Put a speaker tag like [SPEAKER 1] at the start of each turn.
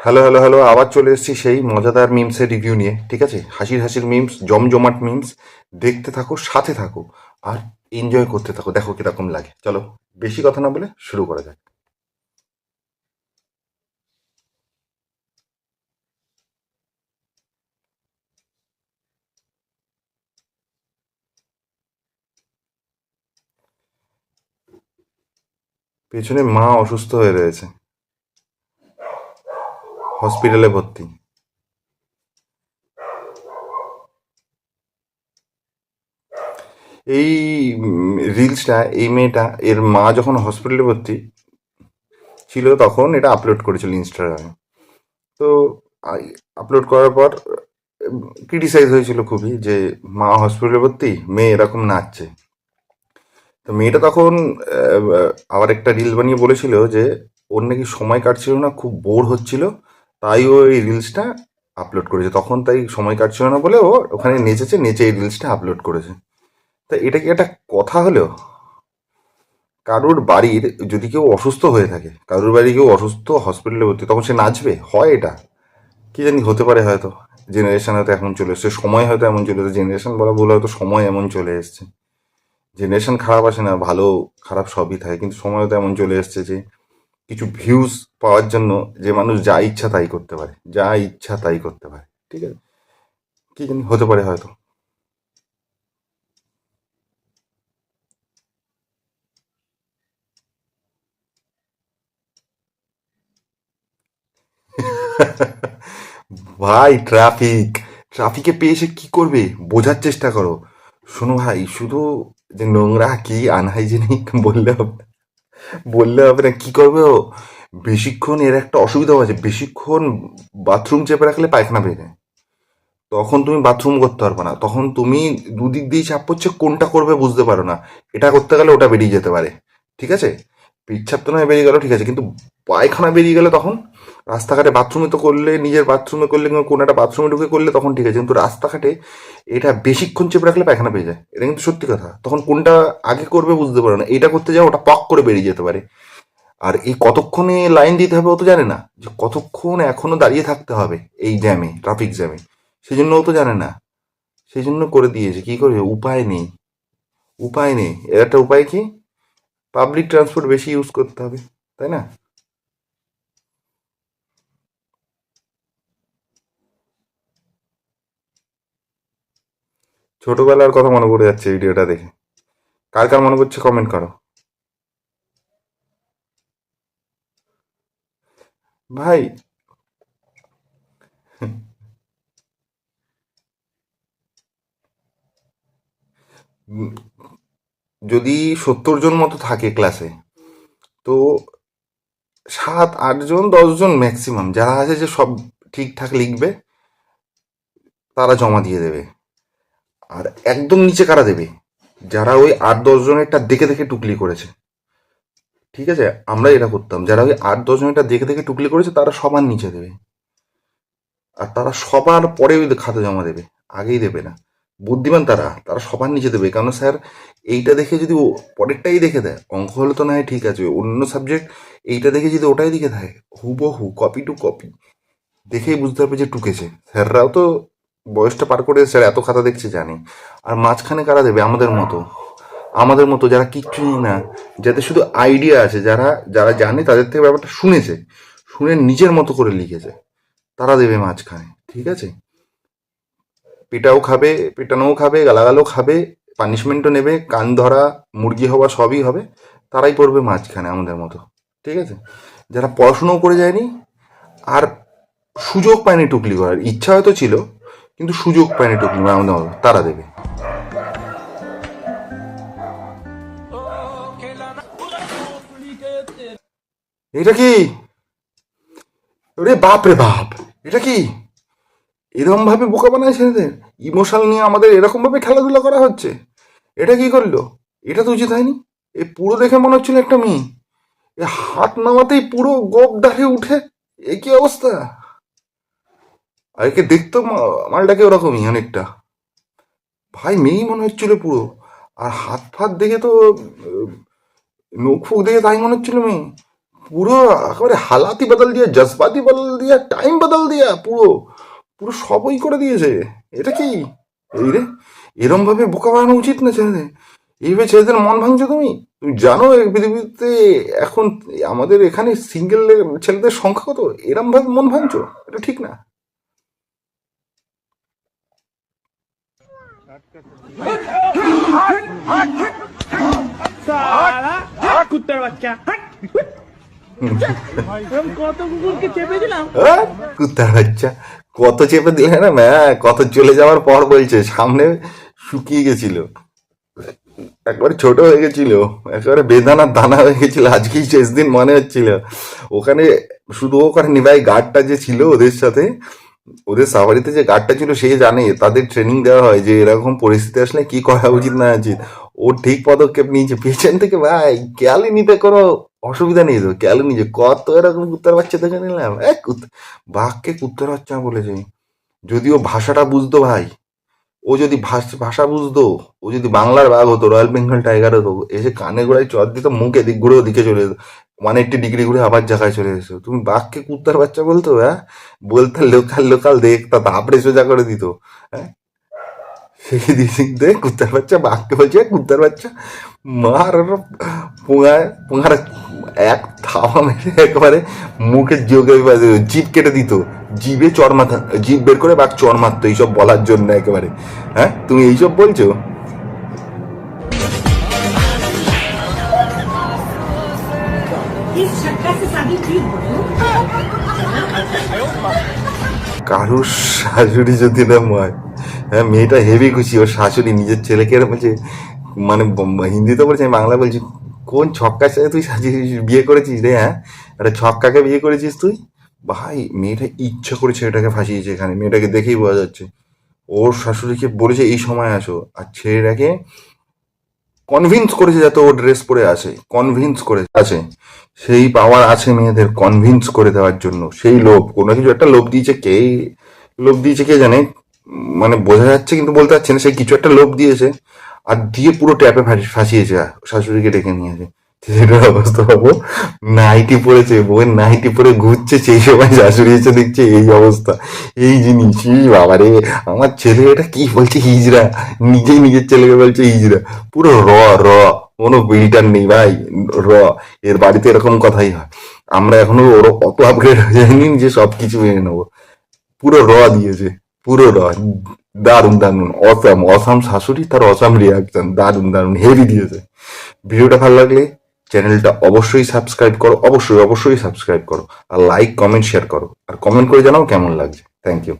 [SPEAKER 1] Hello hello hello, আবার চলে এসেছি সেই মজাদার মিমসের রিভিউ নিয়ে। ঠিক আছে, হাসির হাসির মিমস, জমজমাট মিমস। দেখতে থাকো, সাথে থাকো, আর এনজয় করতে থাকো। দেখো কিরকম লাগে। চলো, বেশি কথা না বলে শুরু করা যাক। পেছনে মা অসুস্থ হয়ে রয়েছে, হসপিটালে ভর্তি। এই রিলসটা, এই মেয়েটা, এর মা যখন হসপিটালে ভর্তি ছিল তখন এটা আপলোড করেছিল ইনস্টাগ্রামে। তো আপলোড করার পর ক্রিটিসাইজ হয়েছিল খুবই, যে মা হসপিটালে ভর্তি, মেয়ে এরকম নাচছে। তো মেয়েটা তখন আবার একটা রিল বানিয়ে বলেছিল যে ওর নাকি সময় কাটছিল না, খুব বোর হচ্ছিল, তাই ও এই রিলসটা আপলোড করেছে। তখন তাই সময় কাটছিল না বলে ও ওখানে নেচেছে, নেচে এই রিলসটা আপলোড করেছে। তা এটা কি একটা কথা হলো? কারোর বাড়ির যদি কেউ অসুস্থ হয়ে থাকে, কারোর বাড়ি কেউ অসুস্থ, হসপিটালে ভর্তি, তখন সে নাচবে? হয় এটা? কি জানি, হতে পারে হয়তো। জেনারেশন হয়তো এখন চলে এসছে, সময় হয়তো এমন চলে এসেছে। জেনারেশন বলা ভুল, হয়তো সময় এমন চলে এসছে। জেনারেশন খারাপ আসে না, ভালো খারাপ সবই থাকে, কিন্তু সময় তো এমন চলে এসছে যে কিছু ভিউজ পাওয়ার জন্য যে মানুষ যা ইচ্ছা তাই করতে পারে, যা ইচ্ছা তাই করতে পারে। ঠিক আছে, কি জানি, হতে পারে হয়তো। ভাই, ট্রাফিক, ট্রাফিকে পেয়ে এসে কি করবে বোঝার চেষ্টা করো। শোনো ভাই, শুধু যে নোংরা কি আনহাইজেনিক বললে হবে? বললে হবে না, কি করবে ও? বেশিক্ষণ এর একটা অসুবিধা আছে, বেশিক্ষণ বাথরুম চেপে রাখলে পায়খানা পেয়ে যায়। তখন তুমি বাথরুম করতে পারবে না, তখন তুমি দুদিক দিয়ে চাপ পড়ছে, কোনটা করবে বুঝতে পারো না। এটা করতে গেলে ওটা বেরিয়ে যেতে পারে। ঠিক আছে, পিচ্ছাপ তো নয় বেরিয়ে গেল, ঠিক আছে, কিন্তু পায়খানা বেরিয়ে গেলে তখন, রাস্তাঘাটে বাথরুমে তো করলে, নিজের বাথরুমে করলে কিংবা কোনো একটা বাথরুমে ঢুকে করলে তখন ঠিক আছে, কিন্তু রাস্তাঘাটে এটা বেশিক্ষণ চেপে রাখলে পায়খানা পেয়ে যায়, এটা কিন্তু সত্যি কথা। তখন কোনটা আগে করবে বুঝতে পারো না, এটা করতে যাও ওটা পক করে বেরিয়ে যেতে পারে। আর এই কতক্ষণে লাইন দিতে হবে ও তো জানে না, যে কতক্ষণ এখনো দাঁড়িয়ে থাকতে হবে এই জ্যামে, ট্রাফিক জ্যামে। সেই জন্য ও তো জানে না, সেই জন্য করে দিয়েছে। কি করবে, উপায় নেই, উপায় নেই। এর একটা উপায় কি? পাবলিক ট্রান্সপোর্ট বেশি ইউজ করতে হবে, তাই না? ছোটবেলার কথা মনে পড়ে যাচ্ছে ভিডিওটা দেখে। কার কার মনে পড়ছে কমেন্ট করো। ভাই, উম, যদি 70 জন মতো থাকে ক্লাসে, তো 7 8 জন 10 জন ম্যাক্সিমাম যারা আছে যে সব ঠিকঠাক লিখবে, তারা জমা দিয়ে দেবে। আর একদম নিচে কারা দেবে? যারা ওই 8 10 জনেরটা দেখে দেখে টুকলি করেছে। ঠিক আছে, আমরা এটা করতাম, যারা ওই 8 10 জনেরটা দেখে দেখে টুকলি করেছে তারা সবার নিচে দেবে। আর তারা সবার পরে ওই খাতা জমা দেবে, আগেই দেবে না। বুদ্ধিমান তারা, তারা সবার নিচে দেবে, কারণ স্যার এইটা দেখে যদি ও পরেরটাই দেখে দেয়, অঙ্ক হলে তো না হয় ঠিক আছে, অন্য সাবজেক্ট এইটা দেখে যদি ওটাই দেখে দেয়, হুবহু কপি টু কপি, দেখেই বুঝতে পারবে যে টুকেছে। স্যাররাও তো বয়সটা পার করে স্যার এত খাতা দেখছে জানি। আর মাঝখানে কারা দেবে? আমাদের মতো, আমাদের মতো যারা কিচ্ছু জানে না, যাদের শুধু আইডিয়া আছে, যারা যারা জানে তাদের থেকে ব্যাপারটা শুনেছে, শুনে নিজের মতো করে লিখেছে, তারা দেবে মাঝখানে। ঠিক আছে, পিটাও খাবে, পিটানোও খাবে, গালাগালও খাবে, পানিশমেন্টও নেবে, কান ধরা, মুরগি হওয়া সবই হবে, তারাই পড়বে মাঝখানে আমাদের মতো। ঠিক আছে, যারা পড়াশুনোও করে যায়নি, আর সুযোগ পায়নি টুকলি করার, ইচ্ছা হয়তো ছিল কিন্তু সুযোগ পায়নি টুকলি করার, আমাদের মতো তারা দেবে। এটা কি? রে বাপ রে বাপ, এটা কি? এরকম ভাবে বোকা বানায় ছেলেদের, ইমোশনাল নিয়ে আমাদের এরকম ভাবে খেলাধুলা করা হচ্ছে। এটা কি করলো? এটা তো উচিত হয়নি। এ পুরো দেখে মনে হচ্ছিল একটা মেয়ে, এ হাত নামাতেই পুরো গোপ দাঁড়িয়ে উঠে, এ কি অবস্থা! আর একে দেখতো মালটাকে ওরকমই অনেকটা, ভাই মেয়েই মনে হচ্ছিল পুরো। আর হাত ফাত দেখে তো, নখ ফুক দেখে তাই মনে হচ্ছিল মেয়ে। পুরো একেবারে হালাতি বদল দিয়ে, জজবাতি বদল দিয়া, টাইম বদল দিয়া, পুরো পুরো সবই করে দিয়েছে। এটা কি এই রে, এরম ভাবে বোকা বানানো উচিত না ছেলেদের। এইভাবে ছেলেদের মন ভাঙছো তুমি। তুমি জানো এই পৃথিবীতে এখন আমাদের এখানে সিঙ্গেল ছেলেদের সংখ্যা কত? এরম ভাবে মন ভাঙছো, এটা ঠিক না।
[SPEAKER 2] কুত্তার বাচ্চা কত কুকুরকে চেপে দিলাম।
[SPEAKER 1] কুত্তার বাচ্চা কত চেপে দিলে না ম্যা, কত চলে যাওয়ার পর বলছে সামনে শুকিয়ে গেছিল, একবার ছোট হয়ে গেছিল, একেবারে বেদানার দানা হয়ে গেছিল, আজকেই শেষ দিন মনে হচ্ছিল। ওখানে শুধু ওখানে নিবাই গার্ডটা যে ছিল ওদের সাথে, ওদের সাফারিতে যে গার্ডটা ছিল সে জানে, তাদের ট্রেনিং দেওয়া হয় যে এরকম পরিস্থিতি আসলে কি করা উচিত না উচিত। ও ঠিক পদক্ষেপ নিয়েছে পেছন থেকে, ভাই ক্যালি নিতে কোনো অসুবিধা নেই তো, ক্যালি নিজে কত এরকম কুত্তার বাচ্চা দেখে নিলাম। বাঘকে কুত্তার বাচ্চা বলেছে, যদিও ভাষাটা বুঝতো ভাই, ও যদি ভাষা বুঝতো, ও যদি বাংলার বাঘ হতো, রয়্যাল বেঙ্গল টাইগার হতো, এসে কানে গোড়ায় চট দিত, মুখে দিক ঘুরে ওদিকে চলে যেত, 180 ডিগ্রি ঘুরে আবার জায়গায় চলে এসো। তুমি বাঘকে কুত্তার বাচ্চা বলতো? হ্যাঁ, বলতে লোকাল লোকাল দেখতা, তারপরে সোজা করে দিত। হ্যাঁ, সেই দিকে কুত্তার বাচ্চা বাঘকে বলছে কুত্তার বাচ্চা, মার পোঙায় পোঙার এক থাবা মেরে একেবারে মুখের যোগে জিভ কেটে দিত, জিভে চড় মাথা, জিভ বের করে বাঘ চড় মারতো এইসব বলার জন্য একেবারে। হ্যাঁ, তুমি এইসব বলছো? কারোর শাশুড়ি যদি না হয়, হ্যাঁ মেয়েটা হেভি খুশি, ওর শাশুড়ি নিজের ছেলেকে এরকম বলছে, মানে হিন্দিতে বলছে, আমি বাংলা বলছি, কোন ছক্কার সাথে তুই বিয়ে করেছিস রে? হ্যাঁ, একটা ছক্কাকে বিয়ে করেছিস তুই? ভাই মেয়েটা ইচ্ছা করে ছেলেটাকে ফাঁসিয়েছে, এখানে মেয়েটাকে দেখেই বোঝা যাচ্ছে। ওর শাশুড়িকে বলেছে এই সময় আসো, আর ছেলেটাকে কনভিন্স করেছে যাতে ও ড্রেস পরে আসে, কনভিন্স করে আসে। সেই পাওয়ার আছে মেয়েদের কনভিন্স করে দেওয়ার জন্য, সেই লোভ, কোনো কিছু একটা লোভ দিয়েছে, কে লোভ দিয়েছে কে জানে, মানে বোঝা যাচ্ছে কিন্তু বলতে পারছে না, সে কিছু একটা লোভ দিয়েছে, আর দিয়ে পুরো ট্যাপে ফাঁসিয়েছে, শাশুড়িকে ডেকে নিয়েছে। সেটার অবস্থা ভাবো, নাইটি পরেছে, বউয়ের নাইটি পরে ঘুরছে, সেই সময় শাশুড়ি এসে দেখছে এই অবস্থা, এই জিনিস। বাবারে, আমার ছেলে এটা কি বলছে, হিজড়া, নিজেই নিজের ছেলেকে বলছে হিজড়া, পুরো র র, কোনো ফিল্টার নেই ভাই, র। এর বাড়িতে এরকম কথাই হয়, আমরা এখনো ওর অত আপগ্রেড হয়ে যায়নি যে সবকিছু মেনে নেবো। পুরো র দিয়েছে, পুরো র। দারুন দারুন, অসাম অসাম শাশুড়ি, তার অসাম রিয়াকশন, দারুন দারুন, হেভি দিয়েছে। ভিডিওটা ভালো লাগলে চ্যানেলটা অবশ্যই সাবস্ক্রাইব করো, অবশ্যই অবশ্যই সাবস্ক্রাইব করো, আর লাইক কমেন্ট শেয়ার করো, আর কমেন্ট করে জানাও কেমন লাগছে। Thank you.